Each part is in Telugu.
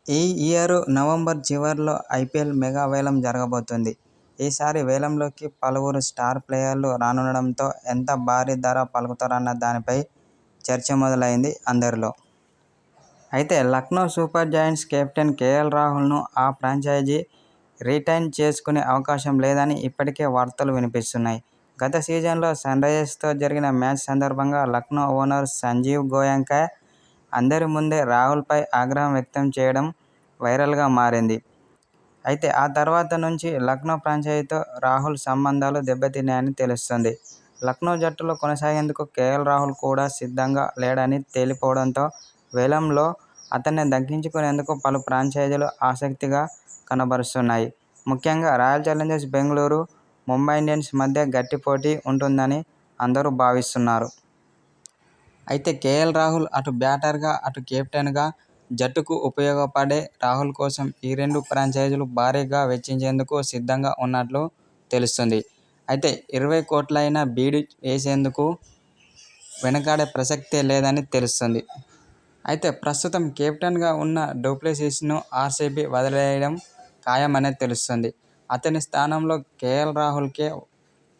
ఈ ఇయర్ నవంబర్ చివర్లో ఐపీఎల్ మెగా వేలం జరగబోతోంది. ఈసారి వేలంలోకి పలువురు స్టార్ ప్లేయర్లు రానుండడంతో ఎంత భారీ ధర పలుకుతారన్న దానిపై చర్చ మొదలైంది అందరిలో. అయితే Lucknow super giants captain KL రాహుల్ను ఆ ఫ్రాంచైజీ రిటైన్ చేసుకునే అవకాశం లేదని ఇప్పటికే వార్తలు వినిపిస్తున్నాయి. గత సీజన్లో సన్రైజర్స్తో జరిగిన మ్యాచ్ సందర్భంగా లక్నో ఓనర్ సంజీవ్ గోయంకా అందరి ముందే రాహుల్పై ఆగ్రహం వ్యక్తం చేయడం వైరల్గా మారింది. అయితే ఆ తర్వాత నుంచి లక్నో ఫ్రాంచైజీతో రాహుల్ సంబంధాలు దెబ్బతిన్నాయని తెలుస్తోంది. లక్నో జట్టులో కొనసాగేందుకు కేఎల్ రాహుల్ కూడా సిద్ధంగా లేడని తేలిపోవడంతో వేలంలో అతన్ని దక్కించుకునేందుకు పలు ఫ్రాంచైజీలు ఆసక్తిగా కనబరుస్తున్నాయి. ముఖ్యంగా royal Challengers Bengaluru, Mumbai Indians మధ్య గట్టి పోటీ ఉంటుందని అందరూ భావిస్తున్నారు. అయితే కేఎల్ రాహుల్ అటు బ్యాటర్గా, అటు కెప్టెన్గా జట్టుకు ఉపయోగపడే రాహుల్ కోసం ఈ రెండు ఫ్రాంచైజీలు భారీగా వెచ్చించేందుకు సిద్ధంగా ఉన్నట్లు తెలుస్తోంది. అయితే 20 కోట్లైనా బీడు వేసేందుకు వెనుకాడే ప్రసక్తే లేదని తెలుస్తోంది. అయితే ప్రస్తుతం కెప్టెన్గా ఉన్న డూప్లెసిస్ను ఆర్సీబీ వదిలేయడం ఖాయమని తెలుస్తోంది. అతని స్థానంలో కేఎల్ రాహుల్కే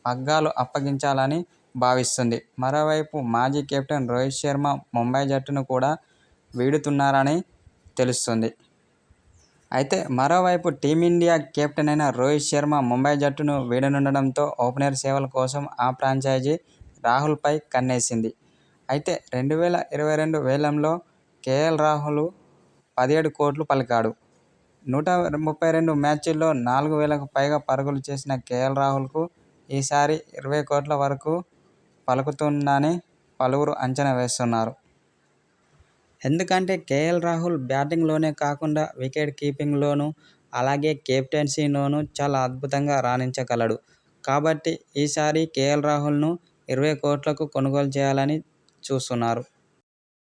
పగ్గాలు అప్పగించాలని భావిస్తోంది. మరోవైపు మాజీ కెప్టెన్ రోహిత్ శర్మ ముంబై జట్టును కూడా వీడుతున్నారని తెలుస్తోంది. అయితే మరోవైపు టీమిండియా కెప్టెన్ రోహిత్ శర్మ ముంబై జట్టును వీడనుండడంతో ఓపెనర్ సేవల కోసం ఆ ఫ్రాంచైజీ రాహుల్పై కన్నేసింది. అయితే 2022 వేలంలో కేఎల్ రాహుల్ 17 కోట్లు పలికాడు. 132 మ్యాచ్ల్లో 4,000కు పైగా పరుగులు చేసిన కేఎల్ రాహుల్కు ఈసారి 20 కోట్ల వరకు పలుకుతుందని పలువురు అంచనా వేస్తున్నారు. ఎందుకంటే కేఎల్ రాహుల్ బ్యాటింగ్లోనే కాకుండా వికెట్ కీపింగ్లోనూ, అలాగే కెప్టెన్సీలోనూ చాలా అద్భుతంగా రాణించగలడు. కాబట్టి ఈసారి కేఎల్ రాహుల్ను 20 కోట్లకు కొనుగోలు చేయాలని చూస్తున్నారు.